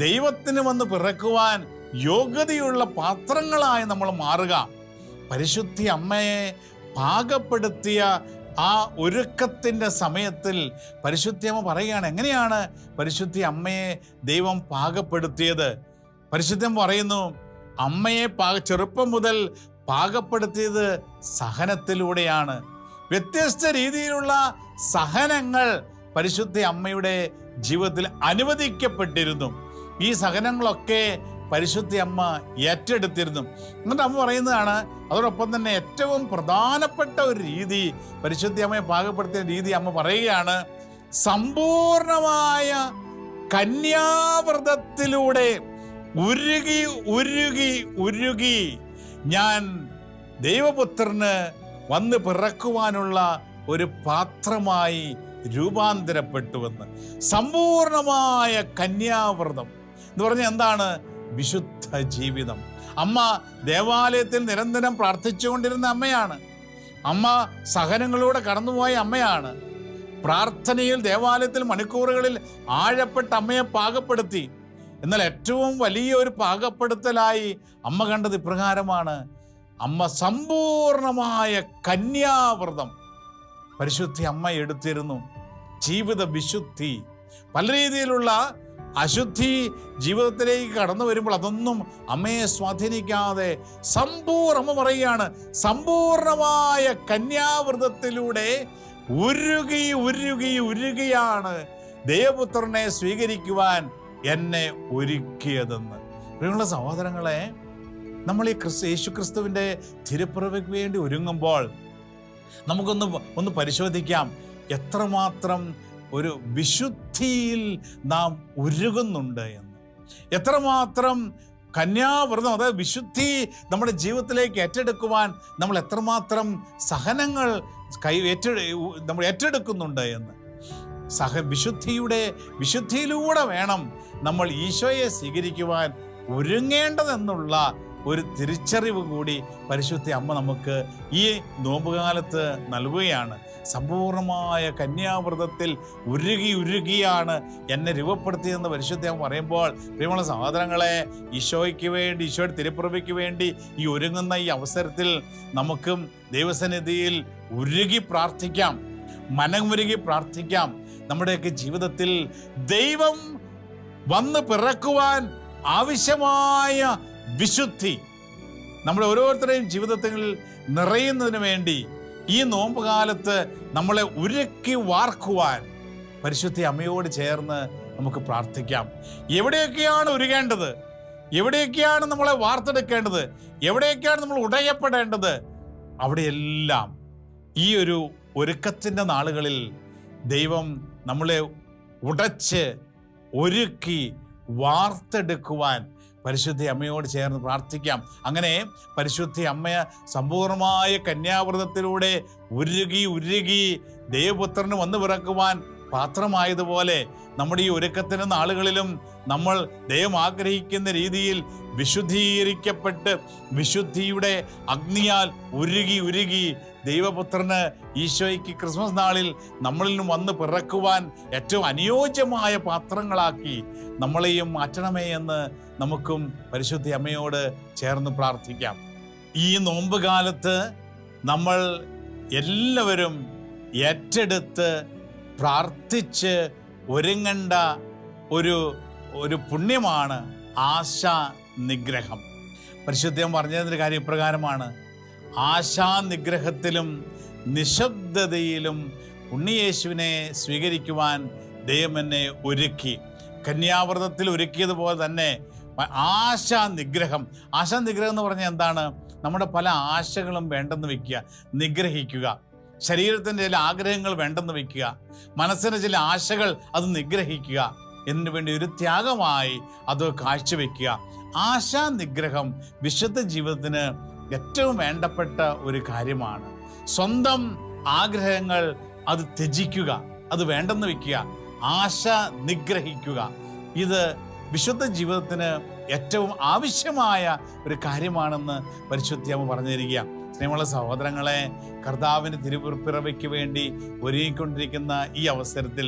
ദൈവത്തിന് വന്ന് പിറക്കുവാൻ യോഗ്യതയുള്ള പാത്രങ്ങളായി നമ്മൾ മാറുക. പരിശുദ്ധ അമ്മയെ പാകപ്പെടുത്തിയ ആ ഒരുക്കത്തിൻ്റെ സമയത്തിൽ പരിശുദ്ധ അമ്മ പറയുകയാണ്, എങ്ങനെയാണ് പരിശുദ്ധ അമ്മയെ ദൈവം പാകപ്പെടുത്തിയത്? പരിശുദ്ധം പറയുന്നു, അമ്മയെ ചെറുപ്പം മുതൽ പാകപ്പെടുത്തിയത് സഹനത്തിലൂടെയാണ്. വ്യത്യസ്ത രീതിയിലുള്ള സഹനങ്ങൾ പരിശുദ്ധ അമ്മയുടെ ജീവിതത്തിൽ അനുവദിക്കപ്പെട്ടിരുന്നു. ഈ സഹനങ്ങളൊക്കെ പരിശുദ്ധ അമ്മ ഏറ്റെടുത്തിരുന്നു. എന്നിട്ട് അമ്മ പറയുന്നതാണ്, അതോടൊപ്പം തന്നെ ഏറ്റവും പ്രധാനപ്പെട്ട ഒരു രീതി, പരിശുദ്ധ അമ്മയെ പാകപ്പെടുത്തിയ രീതി അമ്മ പറയുകയാണ്, സമ്പൂർണമായ കന്യാവ്രതത്തിലൂടെ ഉരുകി ഉരുകി ഉരുകി ഞാൻ ദൈവപുത്രന് വന്ന് പിറക്കുവാനുള്ള ഒരു പാത്രമായി രൂപാന്തരപ്പെട്ടുവെന്ന്. സമ്പൂർണമായ കന്യാവ്രതം എന്ന് പറഞ്ഞാൽ എന്താണ്? വിശുദ്ധ ജീവിതം. അമ്മ ദേവാലയത്തിൽ നിരന്തരം പ്രാർത്ഥിച്ചുകൊണ്ടിരുന്ന അമ്മയാണ്. അമ്മ സഹനങ്ങളിലൂടെ കടന്നുപോയ അമ്മയാണ്. പ്രാർത്ഥനയിൽ ദേവാലയത്തിൽ മണിക്കൂറുകളിൽ ആഴപ്പെട്ട അമ്മയെ പാകപ്പെടുത്തി. എന്നാൽ ഏറ്റവും വലിയ ഒരു പാകപ്പെടുത്തലായി അമ്മ കണ്ടത് ഇപ്രകാരമാണ്. അമ്മ സമ്പൂർണമായ കന്യാവ്രതം പരിശുദ്ധി അമ്മ എടുത്തിരുന്നു. ജീവിത വിശുദ്ധി, പല രീതിയിലുള്ള അശുദ്ധി ജീവിതത്തിലേക്ക് കടന്നു വരുമ്പോൾ അതൊന്നും അമ്മയെ സ്വാധീനിക്കാതെ അമ്മ പറയുകയാണ്, സമ്പൂർണമായ കന്യാവ്രതത്തിലൂടെ ഉരുകി ഉരുകി ഉരുകിയാണ് ദൈവപുത്രനെ സ്വീകരിക്കുവാൻ എന്നെ ഒരുക്കിയതെന്ന്. പ്രിയമുള്ള സഹോദരങ്ങളെ, നമ്മൾ ഈ യേശുക്രിസ്തുവിൻ്റെ തിരുപ്പിറവിക്ക് വേണ്ടി ഒരുങ്ങുമ്പോൾ നമുക്കൊന്ന് പരിശോധിക്കാം എത്രമാത്രം ഒരു വിശുദ്ധിയിൽ നാം ഉരുകുന്നുണ്ട് എന്ന്. എത്രമാത്രം കന്യാവ്രതം, അതായത് വിശുദ്ധി നമ്മുടെ ജീവിതത്തിലേക്ക് ഏറ്റെടുക്കുവാൻ നമ്മൾ എത്രമാത്രം സഹനങ്ങൾ നമ്മൾ ഏറ്റെടുക്കുന്നുണ്ട് എന്ന്. വിശുദ്ധിയിലൂടെ വേണം നമ്മൾ ഈശോയെ സ്വീകരിക്കുവാൻ ഒരുങ്ങേണ്ടതെന്നുള്ള ഒരു തിരിച്ചറിവ് കൂടി പരിശുദ്ധ അമ്മ നമുക്ക് ഈ നോമ്പുകാലത്ത് നൽകുകയാണ്. സമ്പൂർണമായ കന്യാവ്രതത്തിൽ ഉരുകി ഉരുകിയാണ് എന്നെ രൂപപ്പെടുത്തിയതെന്ന് പരിശുദ്ധ അമ്മ പറയുമ്പോൾ, പ്രിയമുള്ള സഹോദരങ്ങളെ, ഈശോയ്ക്ക് വേണ്ടി, ഈശോയുടെ തിരുപ്പിറവിക്ക് വേണ്ടി ഈ ഒരുങ്ങുന്ന ഈ അവസരത്തിൽ നമുക്കും ദൈവസന്നിധിയിൽ ഉരുകി പ്രാർത്ഥിക്കാം, മനമുരുകി പ്രാർത്ഥിക്കാം. നമ്മുടെയൊക്കെ ജീവിതത്തിൽ ദൈവം വന്ന് പിറക്കുവാൻ ആവശ്യമായ വിശുദ്ധി നമ്മുടെ ഓരോരുത്തരുടെയും ജീവിതത്തിൽ നിറയുന്നതിന് വേണ്ടി ഈ നോമ്പ് കാലത്ത് നമ്മളെ ഉരുക്കി വാർക്കുവാൻ പരിശുദ്ധ അമ്മയോട് ചേർന്ന് നമുക്ക് പ്രാർത്ഥിക്കാം. എവിടെയൊക്കെയാണ് ഉരുകേണ്ടത്, എവിടെയൊക്കെയാണ് നമ്മളെ വാർത്തെടുക്കേണ്ടത്, എവിടെയൊക്കെയാണ് നമ്മൾ ഉടയപ്പെടേണ്ടത്, അവിടെയെല്ലാം ഈ ഒരു ഒരുക്കത്തിൻ്റെ നാളുകളിൽ ദൈവം നമ്മളെ ഉടച്ച് ഒരുക്കി വാർത്തെടുക്കുവാൻ പരിശുദ്ധ അമ്മയോട് ചേർന്ന് പ്രാർത്ഥിക്കാം. അങ്ങനെ പരിശുദ്ധ അമ്മയെ സമ്പൂർണമായ കന്യാവ്രതത്തിലൂടെ ഉരുകി ഉരുകി ദൈവപുത്രന് വന്നു പിറക്കുവാൻ പാത്രമായതുപോലെ നമ്മുടെ ഈ ഒരുക്കത്തിന് നാളുകളിലും നമ്മൾ ദൈവം ആഗ്രഹിക്കുന്ന രീതിയിൽ വിശുദ്ധീകരിക്കപ്പെട്ട് വിശുദ്ധിയുടെ അഗ്നിയാൽ ഉരുകി ഉരുകി ദൈവപുത്രന് ഈശോയ്ക്ക് ക്രിസ്മസ് നാളിൽ നമ്മളിൽ നിന്നും വന്ന് പിറക്കുവാൻ ഏറ്റവും അനുയോജ്യമായ പാത്രങ്ങളാക്കി നമ്മളെയും മാറ്റണമേ എന്ന് നമുക്കും പരിശുദ്ധ അമ്മയോട് ചേർന്ന് പ്രാർത്ഥിക്കാം. ഈ നോമ്പ് കാലത്ത് നമ്മൾ എല്ലാവരും ഏറ്റെടുത്ത് പ്രാർത്ഥിച്ച് ഒരുങ്ങേണ്ട ഒരു പുണ്യമാണ് ആശാ നിഗ്രഹം. പരിശുദ്ധം പറഞ്ഞതിൻ്റെ കാര്യം ഇപ്രകാരമാണ്: ആശാനിഗ്രഹത്തിലും നിശബ്ദതയിലും ഉണ്ണിയേശുവിനെ സ്വീകരിക്കുവാൻ ദൈവം എന്നെ ഒരുക്കി. കന്യാവ്രതത്തിൽ ഒരുക്കിയതുപോലെ തന്നെ ആശാനിഗ്രഹം എന്ന് പറഞ്ഞാൽ എന്താണ്? നമ്മുടെ പല ആശകളും വേണ്ടെന്ന് വയ്ക്കുക, നിഗ്രഹിക്കുക. ശരീരത്തിൻ്റെ ചില ആഗ്രഹങ്ങൾ വേണ്ടെന്ന് വയ്ക്കുക, മനസ്സിൻ്റെ ചില ആശകൾ അത് നിഗ്രഹിക്കുക, എന്നതിനു വേണ്ടി ഒരു ത്യാഗമായി അത് കാഴ്ചവെക്കുക. ആശാനിഗ്രഹം വിശുദ്ധ ജീവിതത്തിന് ഏറ്റവും വേണ്ടപ്പെട്ട ഒരു കാര്യമാണ്. സ്വന്തം ആഗ്രഹങ്ങൾ അത് ത്യജിക്കുക, അത് വേണ്ടെന്ന് വയ്ക്കുക, ആശ നിഗ്രഹിക്കുക. ഇത് വിശുദ്ധ ജീവിതത്തിന് ഏറ്റവും ആവശ്യമായ ഒരു കാര്യമാണെന്ന് പരിശുദ്ധ അമ്മ പറഞ്ഞു തരിക. സ്നേഹമുള്ള സഹോദരങ്ങളെ, കർത്താവിൻ്റെ തിരുപ്പിറവിക്ക് വേണ്ടി ഒരുങ്ങിക്കൊണ്ടിരിക്കുന്ന ഈ അവസരത്തിൽ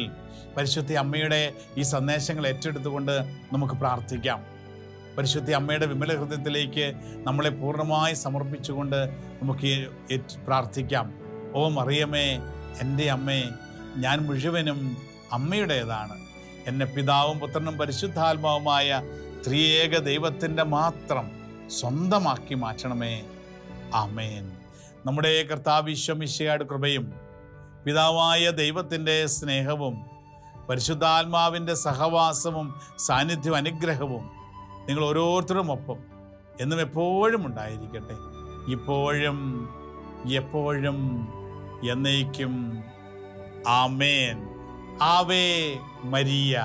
പരിശുദ്ധ അമ്മയുടെ ഈ സന്ദേശങ്ങൾ ഏറ്റെടുത്തുകൊണ്ട് നമുക്ക് പ്രാർത്ഥിക്കാം. പരിശുദ്ധ അമ്മയുടെ വിമല ഹൃദയത്തിലേക്ക് നമ്മളെ പൂർണ്ണമായി സമർപ്പിച്ചുകൊണ്ട് നമുക്ക് പ്രാർത്ഥിക്കാം. ഓ മറിയമേ, എൻ്റെ അമ്മേ, ഞാൻ മുഴുവനും അമ്മയുടേതാണ്. എന്നെ പിതാവും പുത്രനും പരിശുദ്ധാത്മാവുമായ ത്രിയേക ദൈവത്തിൻ്റെ മാത്രം സ്വന്തമാക്കി മാറ്റണമേ. ആമേൻ. നമ്മുടെ കർത്താവ് ഈശോ മിശിഹായുടെ കൃപയും പിതാവായ ദൈവത്തിൻ്റെ സ്നേഹവും പരിശുദ്ധാത്മാവിൻ്റെ സഹവാസവും സാന്നിധ്യവും അനുഗ്രഹവും നിങ്ങൾ ഓരോരുത്തരും ഒപ്പം എന്നും എപ്പോഴും ഉണ്ടായിരിക്കട്ടെ, ഇപ്പോഴും എപ്പോഴും എന്നേക്കും. ആമേൻ. Ave Maria.